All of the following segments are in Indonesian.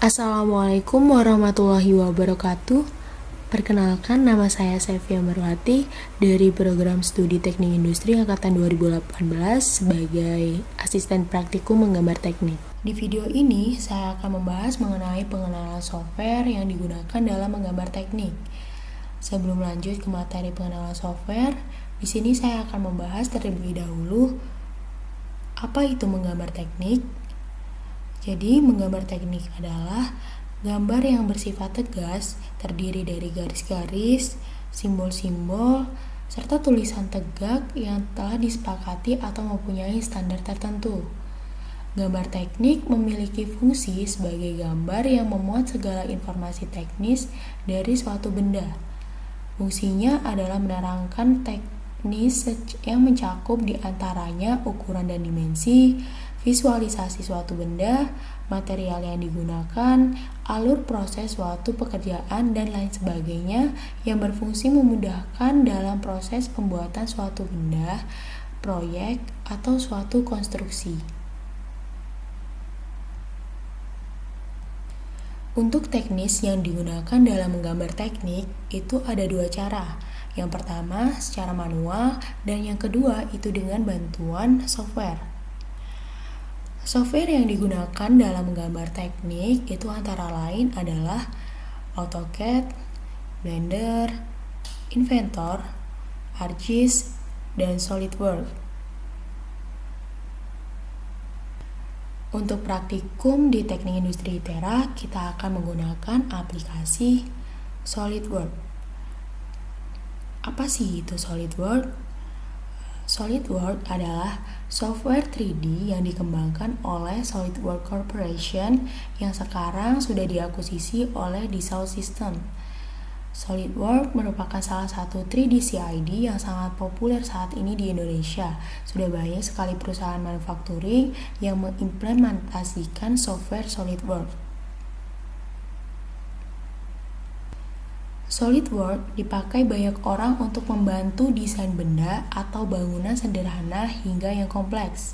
Assalamualaikum warahmatullahi wabarakatuh. Perkenalkan, nama saya Sevia Marwati dari program studi Teknik Industri angkatan 2018 sebagai asisten praktikum menggambar teknik. Di video ini, saya akan membahas mengenai pengenalan software yang digunakan dalam menggambar teknik. Sebelum lanjut ke materi pengenalan software, di sini saya akan membahas terlebih dahulu apa itu menggambar teknik. Jadi, menggambar teknik adalah gambar yang bersifat tegas, terdiri dari garis-garis, simbol-simbol, serta tulisan tegak yang telah disepakati atau mempunyai standar tertentu. Gambar teknik memiliki fungsi sebagai gambar yang memuat segala informasi teknis dari suatu benda. Fungsinya adalah menerangkan teknis yang mencakup diantaranya ukuran dan dimensi, visualisasi suatu benda, material yang digunakan, alur proses suatu pekerjaan, dan lain sebagainya yang berfungsi memudahkan dalam proses pembuatan suatu benda, proyek, atau suatu konstruksi. Untuk teknis yang digunakan dalam menggambar teknik itu ada dua cara. Yang pertama secara manual dan yang kedua itu dengan bantuan software. Software yang digunakan dalam menggambar teknik itu antara lain adalah AutoCAD, Blender, Inventor, ArcGIS, dan SolidWorks. Untuk praktikum di Teknik Industri ITERA, kita akan menggunakan aplikasi SolidWorks. Apa sih itu SolidWorks? SolidWorks adalah software 3D yang dikembangkan oleh SolidWorks Corporation yang sekarang sudah diakuisisi oleh Dassault Systèmes. SolidWorks merupakan salah satu 3D CAD yang sangat populer saat ini di Indonesia. Sudah banyak sekali perusahaan manufacturing yang mengimplementasikan software SolidWorks. SolidWorks dipakai banyak orang untuk membantu desain benda atau bangunan sederhana hingga yang kompleks.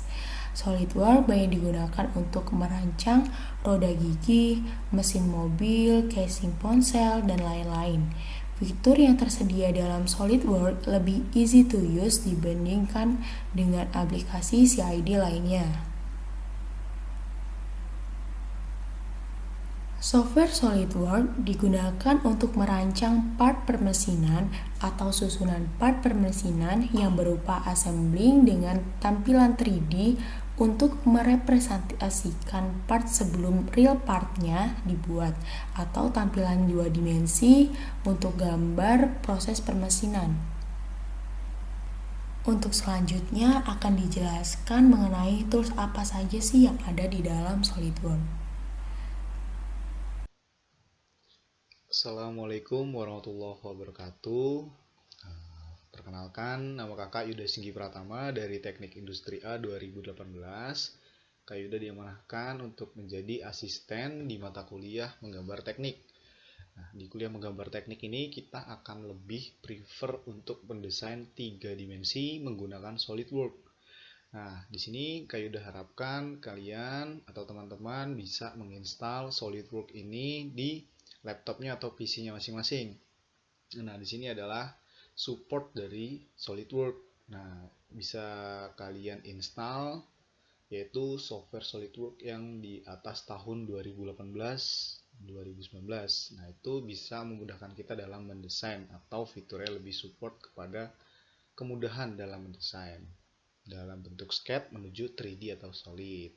SolidWorks banyak digunakan untuk merancang roda gigi, mesin mobil, casing ponsel, dan lain-lain. Fitur yang tersedia dalam SolidWorks lebih easy to use dibandingkan dengan aplikasi CAD lainnya. Software SolidWorks digunakan untuk merancang part permesinan atau susunan part permesinan yang berupa assembling dengan tampilan 3D untuk merepresentasikan part sebelum real partnya dibuat atau tampilan 2 dimensi untuk gambar proses permesinan. Untuk selanjutnya akan dijelaskan mengenai tools apa saja sih yang ada di dalam SolidWorks. Assalamualaikum warahmatullahi wabarakatuh. Perkenalkan, nama kakak Yuda Singgi Pratama dari Teknik Industri A 2018. Kak Yuda diamanahkan untuk menjadi asisten di mata kuliah menggambar teknik. Nah, di kuliah menggambar teknik ini kita akan lebih prefer untuk mendesain 3 dimensi menggunakan SolidWorks. Nah, di sini Kak Yuda harapkan kalian atau teman-teman bisa menginstal SolidWorks ini di laptopnya atau PC-nya masing-masing. Nah, di sini adalah support dari SolidWorks. Nah, bisa kalian install yaitu software SolidWorks yang di atas tahun 2018-2019. Nah, itu bisa memudahkan kita dalam mendesain atau fiturnya lebih support kepada kemudahan dalam mendesain dalam bentuk sketch menuju 3D atau solid.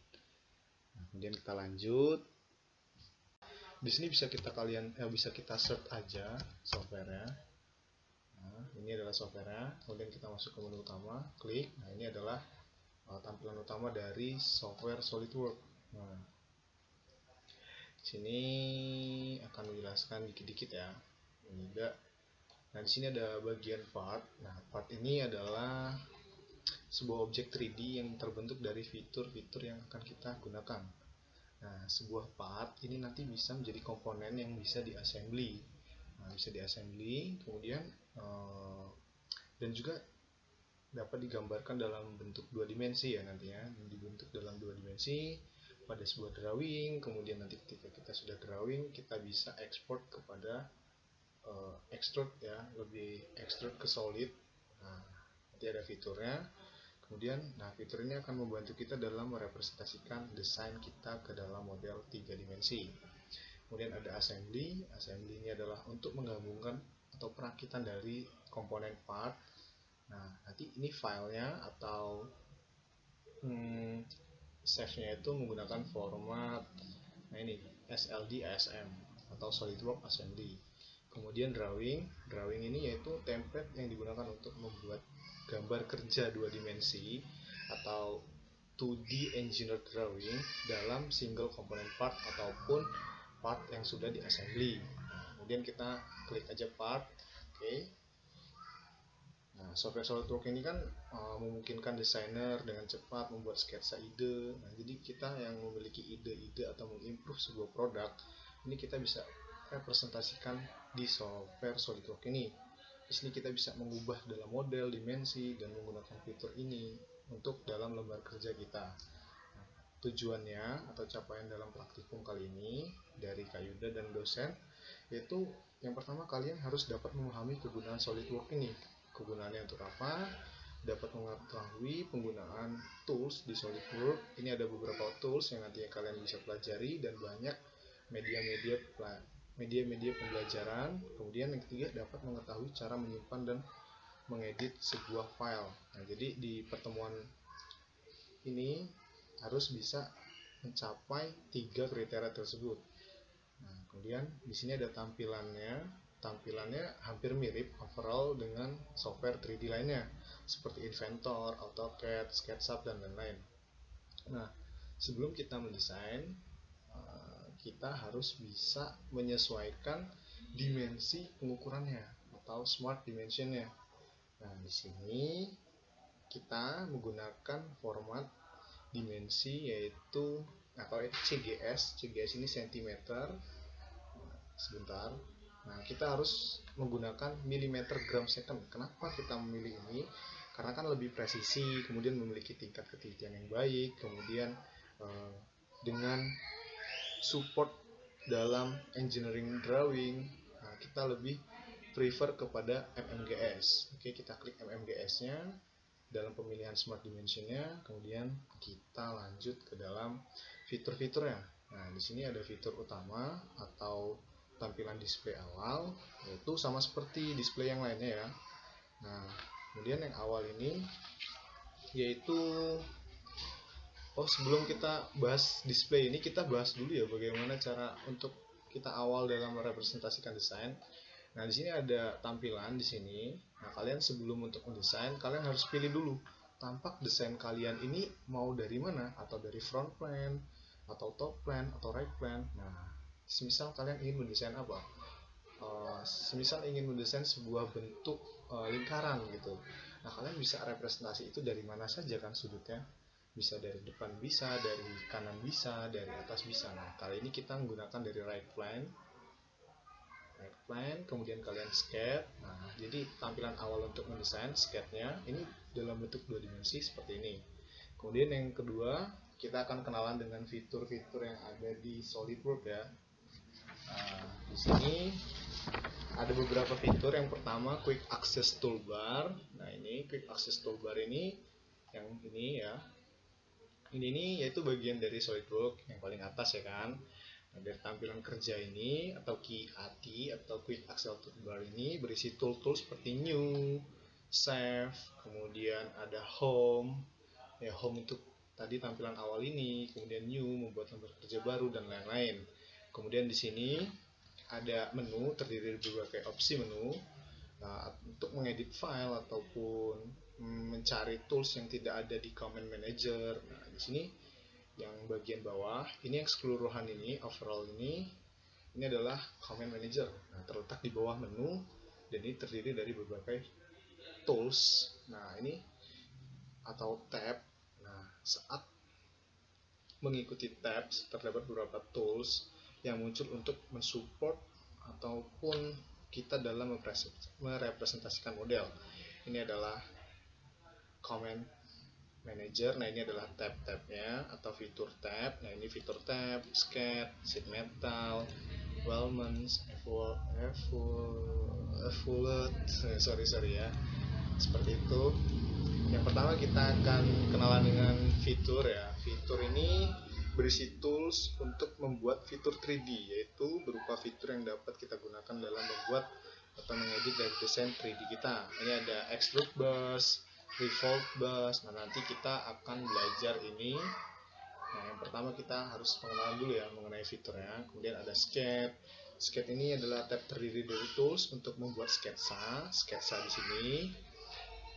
Nah, kemudian kita lanjut. Di sini bisa kita search aja softwarenya. Nah, ini adalah softwarenya. Kemudian kita masuk ke menu utama, klik. Nah, ini adalah tampilan utama dari software SolidWorks. Nah, di sini akan menjelaskan dikit-dikit ya. Nah, di sini ada bagian part. Nah, part ini adalah sebuah objek 3D yang terbentuk dari fitur-fitur yang akan kita gunakan. Nah, sebuah part ini nanti bisa menjadi komponen yang bisa diassembly. Nah, bisa diassembly, kemudian dan juga dapat digambarkan dalam bentuk 2 dimensi ya nantinya, dibentuk dalam 2 dimensi pada sebuah drawing. Kemudian nanti ketika kita kita sudah drawing, kita bisa export kepada extrude ya, lebih extrude ke solid. Nah, nanti ada fiturnya. Kemudian, fitur ini akan membantu kita dalam merepresentasikan desain kita ke dalam model 3 dimensi. Kemudian ada assembly. Assembly ini adalah untuk menggabungkan atau perakitan dari komponen part. Nah, nanti ini filenya atau save-nya itu menggunakan format ini SLD ASM atau SolidWorks Assembly. Kemudian drawing ini yaitu template yang digunakan untuk membuat gambar kerja 2 dimensi atau 2D engineered drawing dalam single component part ataupun part yang sudah di assembly. Kemudian kita klik aja part, oke. Nah, software SolidWorks ini kan memungkinkan desainer dengan cepat membuat sketsa ide. Nah, jadi kita yang memiliki ide-ide atau mengimprove sebuah produk, ini kita bisa representasikan di software SolidWorks ini. Di sini kita bisa mengubah dalam model, dimensi, dan menggunakan fitur ini untuk dalam lembar kerja kita. Nah, tujuannya atau capaian dalam praktikum kali ini dari Kak Yuda dan dosen, yaitu yang pertama kalian harus dapat memahami kegunaan SolidWorks ini. Kegunaannya untuk apa? Dapat mengetahui penggunaan tools di SolidWorks. Ini ada beberapa tools yang nantinya kalian bisa pelajari dan banyak media pembelajaran. Kemudian yang ketiga, dapat mengetahui cara menyimpan dan mengedit sebuah file. Nah, jadi di pertemuan ini harus bisa mencapai 3 kriteria tersebut. Nah, kemudian di sini ada tampilannya hampir mirip overall dengan software 3D lainnya seperti Inventor, AutoCAD, SketchUp, dan lain-lain. Nah, sebelum kita mendesain, kita harus bisa menyesuaikan dimensi pengukurannya atau smart dimensionnya. Nah, di sini kita menggunakan format dimensi yaitu atau CGS. CGS ini cm. Sebentar. Nah, kita harus menggunakan milimeter gram second. Kenapa kita memilih ini? Karena kan lebih presisi, kemudian memiliki tingkat ketelitian yang baik, kemudian dengan support dalam engineering drawing, kita lebih prefer kepada MMGS. Oke, kita klik MMGS-nya dalam pemilihan smart dimension-nya, kemudian kita lanjut ke dalam fitur-fiturnya. Nah, di sini ada fitur utama atau tampilan display awal, yaitu sama seperti display yang lainnya ya. Nah, kemudian yang awal ini yaitu sebelum kita bahas display ini, kita bahas dulu ya bagaimana cara untuk kita awal dalam merepresentasikan desain. Nah, di sini ada tampilan di sini. Nah, kalian sebelum untuk mendesain, kalian harus pilih dulu tampak desain kalian ini mau dari mana, atau dari front plan, atau top plan, atau right plan. Nah, semisal kalian ingin mendesain apa? Semisal ingin mendesain sebuah bentuk lingkaran gitu. Nah, kalian bisa representasi itu dari mana saja kan sudutnya. Bisa dari depan, bisa dari kanan, bisa dari atas, bisa. Nah, kali ini kita menggunakan dari right plan, kemudian kalian sketch. Nah, jadi tampilan awal untuk mendesain sketchnya ini dalam bentuk 2 dimensi seperti ini. Kemudian yang kedua, kita akan kenalan dengan fitur-fitur yang ada di SolidWorks ya. Nah, di sini ada beberapa fitur. Yang pertama, Quick Access Toolbar. Nah, ini Quick Access Toolbar ini yang ini ya. Ini yaitu bagian dari SolidWorks yang paling atas ya kan. Nah, dari tampilan kerja ini atau QAT atau Quick Access Toolbar ini berisi tool-tool seperti New, Save, kemudian ada Home. Ya, Home itu tadi tampilan awal ini, kemudian New membuat lembar kerja baru dan lain-lain. Kemudian di sini ada menu terdiri dari berbagai opsi menu. Nah, untuk mengedit file ataupun mencari tools yang tidak ada di Command Manager. Nah, di sini yang bagian bawah, ini yang keseluruhan ini, overall ini adalah Command Manager. Nah, terletak di bawah menu dan ini terdiri dari berbagai tools. Nah, ini atau tab. Nah, saat mengikuti tabs terdapat beberapa tools yang muncul untuk mensupport ataupun kita dalam merepresentasikan model. Ini adalah command Manager. Nah, ini adalah tab-tabnya atau fitur tab. Nah, ini fitur tab, sketch, sheet metal, Wellmans, sorry ya, seperti itu. Yang pertama kita akan kenalan dengan fitur ya. Fitur ini berisi tools untuk membuat fitur 3D, yaitu berupa fitur yang dapat kita gunakan dalam membuat atau mengedit dari desain 3D kita. Ini ada extrude bus, revolve bus. Nah, nanti kita akan belajar ini. Nah, yang pertama kita harus pengenalan dulu ya mengenai fiturnya. Kemudian ada sketch. Sketch ini adalah tab terdiri dari tools untuk membuat sketsa di sini.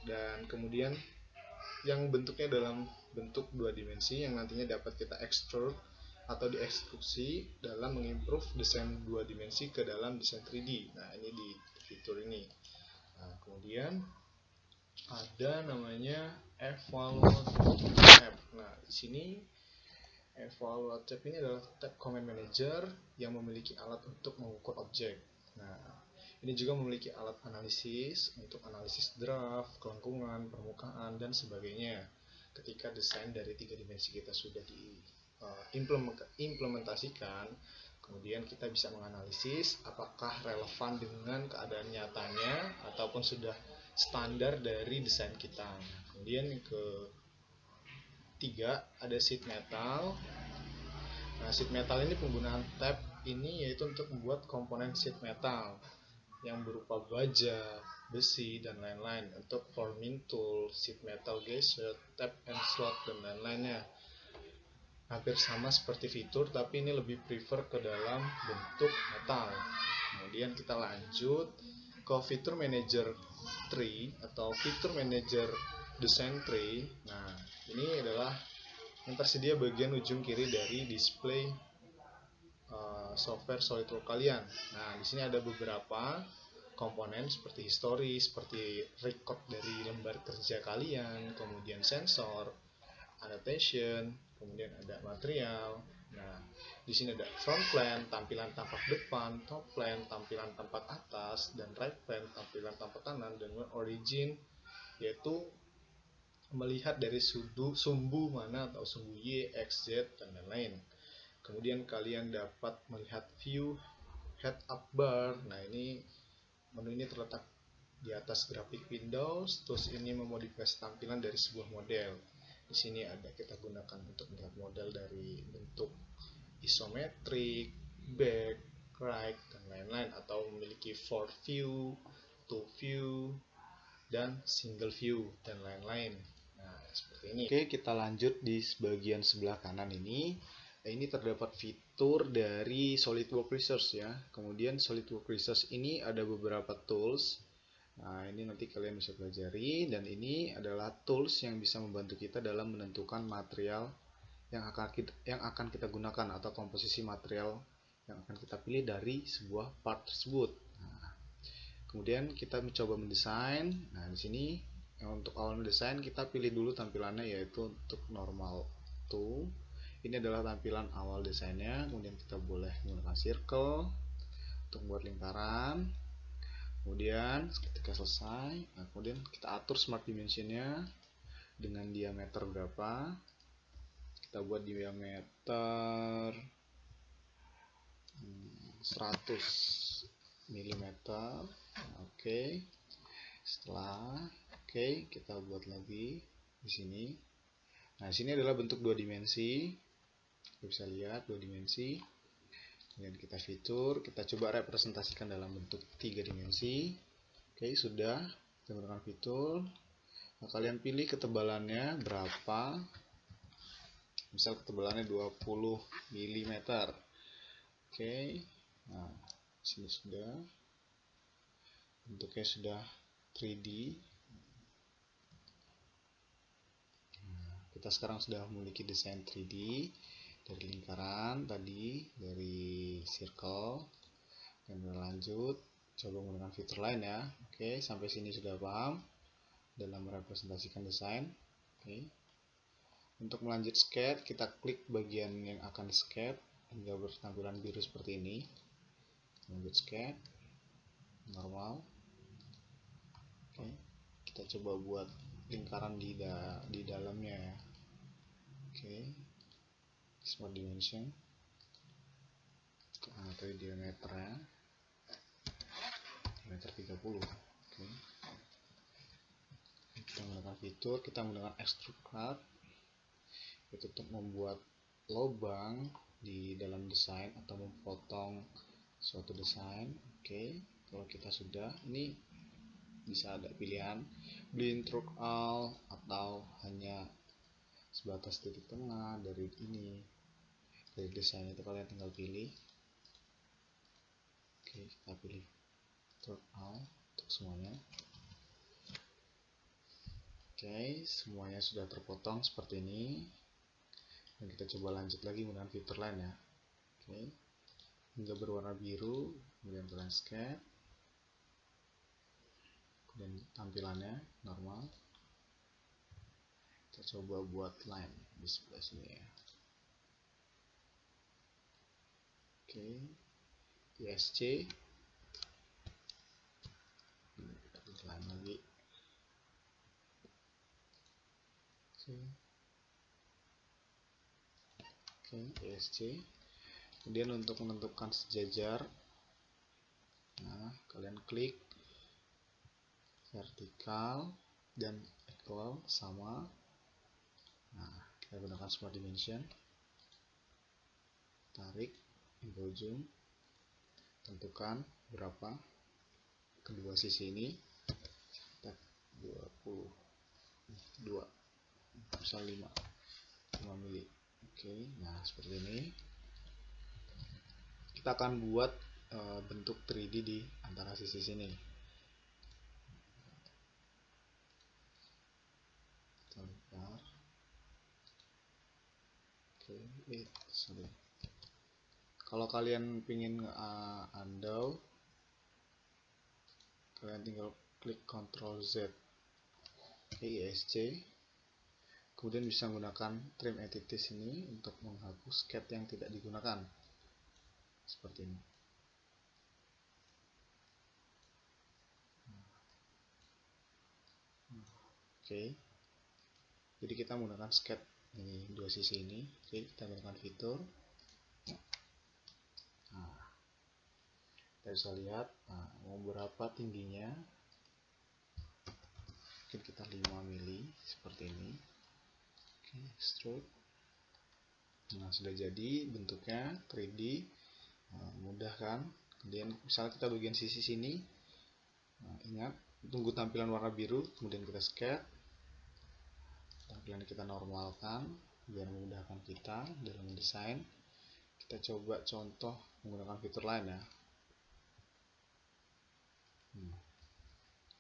Dan kemudian yang bentuknya dalam bentuk 2 dimensi yang nantinya dapat kita extrude atau diekstruksi dalam mengimprove desain 2 dimensi ke dalam desain 3D. Nah, ini di fitur ini. Nah, kemudian ada namanya evaluate tab. Nah, di sini evaluate tab ini adalah tab command manager yang memiliki alat untuk mengukur objek. Nah, ini juga memiliki alat analisis untuk analisis draft, kelengkungan, permukaan, dan sebagainya. Ketika desain dari 3 dimensi kita sudah diimplementasikan, kemudian kita bisa menganalisis apakah relevan dengan keadaan nyatanya ataupun sudah standar dari desain kita. Kemudian yang ketiga ada sheet metal. Nah, sheet metal ini penggunaan tab ini yaitu untuk membuat komponen sheet metal yang berupa baja, besi, dan lain-lain untuk forming tool, sheet metal gauge, tab and slot, dan lain-lainnya. Hampir sama seperti fitur, tapi ini lebih prefer ke dalam bentuk metal. Kemudian kita lanjut ke fitur manager tree atau fitur manager design tree. Nah, ini adalah yang tersedia bagian ujung kiri dari display software SolidWorks kalian. Nah, di sini ada beberapa komponen seperti history, seperti record dari lembar kerja kalian, kemudian sensor, annotation, kemudian ada material. Nah, di sini ada front plan, tampilan tampak depan, top plan, tampilan tampak atas, dan right plan, tampilan tampak kanan, dan origin, yaitu melihat dari sumbu mana atau sumbu Y, X, Z, dan lain-lain. Kemudian kalian dapat melihat view head up bar. Nah, ini menu ini terletak di atas grafik Windows. Terus ini memodifikasi tampilan dari sebuah model. Di sini ada kita gunakan untuk melihat model dari bentuk isometrik, back, right, dan lain-lain, atau memiliki 4 view, 2 view, dan single view, dan lain-lain. Nah, seperti ini. Oke, kita lanjut di bagian sebelah kanan ini. Ini terdapat fitur dari SolidWorks Resource ya. Kemudian SolidWorks Resource ini ada beberapa tools. Nah, ini nanti kalian bisa pelajari, dan ini adalah tools yang bisa membantu kita dalam menentukan material yang akan kita gunakan atau komposisi material yang akan kita pilih dari sebuah part tersebut. Nah, kemudian kita mencoba mendesain. Nah, di sini untuk awal mendesain kita pilih dulu tampilannya, yaitu untuk normal to. Ini adalah tampilan awal desainnya. Kemudian kita boleh menggunakan circle untuk membuat lingkaran. Kemudian ketika selesai, nah, kemudian kita atur smart dimensionnya dengan diameter berapa. Kita buat diameter 100 mm. Oke. Setelah kita buat lagi di sini. Nah, di sini adalah bentuk 2 dimensi. Kita bisa lihat 2 dimensi. Kemudian kita fitur, kita coba representasikan dalam bentuk 3 dimensi. Oke, sudah. Kita menggunakan fitur. Nah, kalian pilih ketebalannya berapa. Misal ketebalannya 20 mm. Oke. Nah, sini sudah. Bentuknya sudah 3D. Nah, kita sekarang sudah memiliki desain 3D. Dari lingkaran tadi, dari circle, dan berlanjut coba menggunakan fitur lain ya. Oke, sampai sini sudah paham dalam merepresentasikan desain. Oke. Untuk melanjut sketch, kita klik bagian yang akan di sketch hingga bertampilan biru seperti ini. Lanjut sketch normal. Oke, kita coba buat lingkaran di dalamnya ya. Oke, smart dimension. Tadi diameternya diameter 30. Oke. Kita menggunakan fitur, kita menggunakan extrude card itu untuk membuat lubang di dalam desain atau memotong suatu desain. Oke, kalau kita sudah, ini bisa ada pilihan blend through all atau hanya sebatas titik tengah dari ini, dari desain itu kalian tinggal pilih. Oke, kita pilih through all untuk semuanya. Oke, semuanya sudah terpotong seperti ini. Dan kita coba lanjut lagi menggunakan fitur lain ya. Oke, hingga berwarna biru, kemudian kalian scan, kemudian tampilannya normal. Kita coba buat line di sebelah sini ya. Oke, ISC, kita pilih line lagi. Oke, ISC. Kemudian untuk menentukan sejajar, nah kalian klik vertikal dan equal sama. Nah, kita gunakan smart dimension, tarik, info zoom, tentukan berapa kedua sisi ini. 22, misal 5 mili. Oke, nah seperti ini. Kita akan buat bentuk 3D di antara sisi sini. Oke, sorry. Kalau kalian pingin undo, kalian tinggal klik Ctrl Z, ISC, kemudian bisa menggunakan trim entities ini untuk menghapus sketch yang tidak digunakan, seperti ini. Oke, jadi kita menggunakan sketch ini dua sisi ini. Oke, kita gunakan fitur. Nah, kita bisa lihat mau berapa tingginya. Mungkin kita 5 mili seperti ini. Oke, extrude. Nah, sudah jadi bentuknya 3D. Mudah kan? Kemudian misalnya kita bagian sisi sini, ingat tunggu tampilan warna biru, kemudian kita sketch, tampilan kita normalkan biar memudahkan kita dalam mendesain. Kita coba contoh menggunakan fitur lain ya.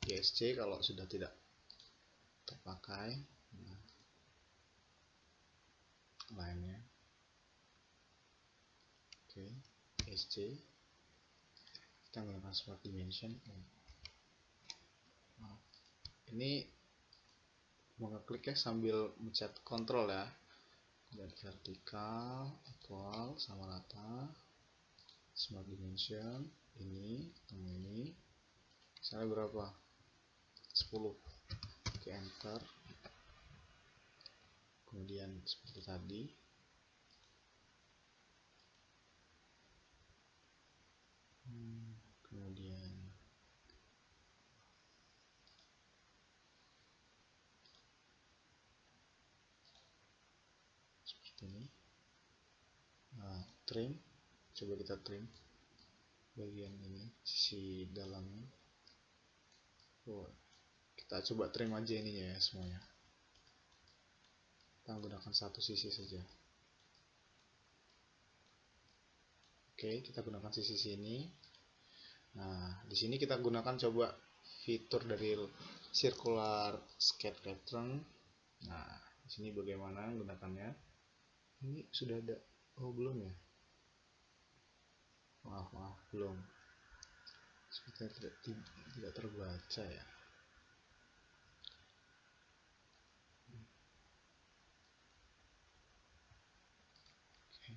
ISC kalau sudah tidak terpakai, lainnya. Oke, ISC, kita menggunakan smart dimension. Ini mengeklik ya sambil mencet kontrol ya. Dan vertikal, equal, sama rata, smart dimension, ini, ketemu ini, misalnya berapa? 10. Oke, enter. Kemudian seperti tadi. Kemudian seperti ini. Nah, trim, coba kita trim bagian ini, sisi dalamnya. Kita coba trim aja ininya ya semuanya. Kita menggunakan satu sisi saja. Oke, kita gunakan sisi sini. Nah, di sini kita gunakan coba fitur dari circular sketch pattern. Nah, di sini bagaimana menggunakannya? Ini sudah ada. Oh, belum ya? Maaf, belum. Sepertinya tidak terbaca ya. Oke,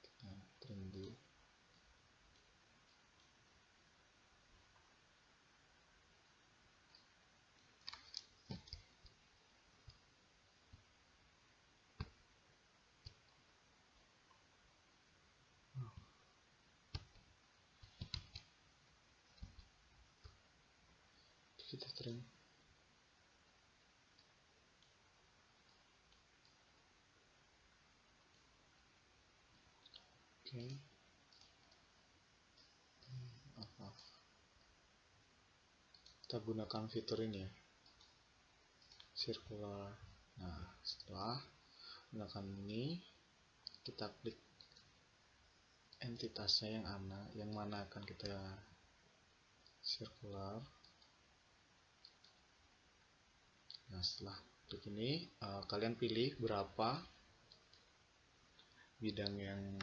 kita trim dulu. kita terima. Oke. Kita gunakan fitur ini ya, circular. Nah, setelah gunakan ini, kita klik entitasnya yang mana akan kita circular. Nah, setelah klik ini, kalian pilih berapa bidang yang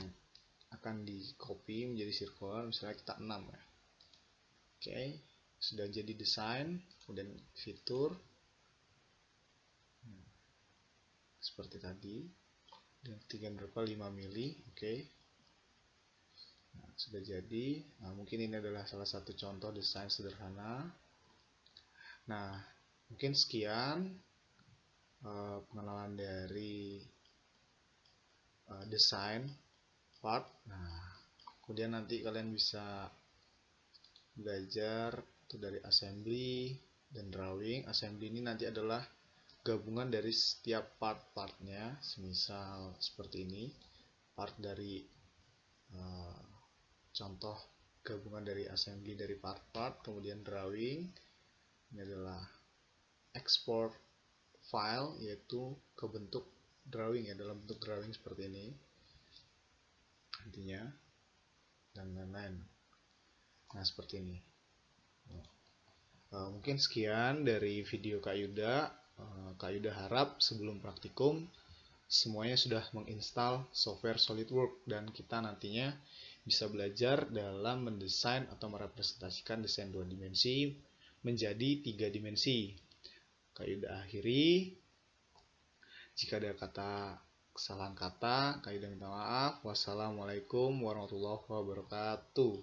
akan di copy menjadi circular. Misalnya kita 6 ya. Oke, sudah jadi desain, kemudian fitur seperti tadi, dan ketinggian berapa, 5 mili. Oke. Nah, sudah jadi. Nah, mungkin ini adalah salah satu contoh desain sederhana. Nah, mungkin sekian pengenalan dari desain part. Nah, kemudian nanti kalian bisa belajar itu dari assembly dan drawing. Assembly ini nanti adalah gabungan dari setiap part-partnya, semisal seperti ini, part dari contoh gabungan dari assembly dari part-part. Kemudian drawing ini adalah export file, yaitu ke bentuk drawing ya, dalam bentuk drawing seperti ini nantinya, dan lain-lain. Nah, seperti ini. Mungkin sekian dari video Kak Yuda. Kak Yuda harap sebelum praktikum semuanya sudah menginstal software SolidWorks, dan kita nantinya bisa belajar dalam mendesain atau merepresentasikan desain 2 dimensi menjadi 3 dimensi. Kak Yuda akhiri. Jika ada kesalahan kata, Kak Yuda minta maaf. Wassalamualaikum warahmatullahi wabarakatuh.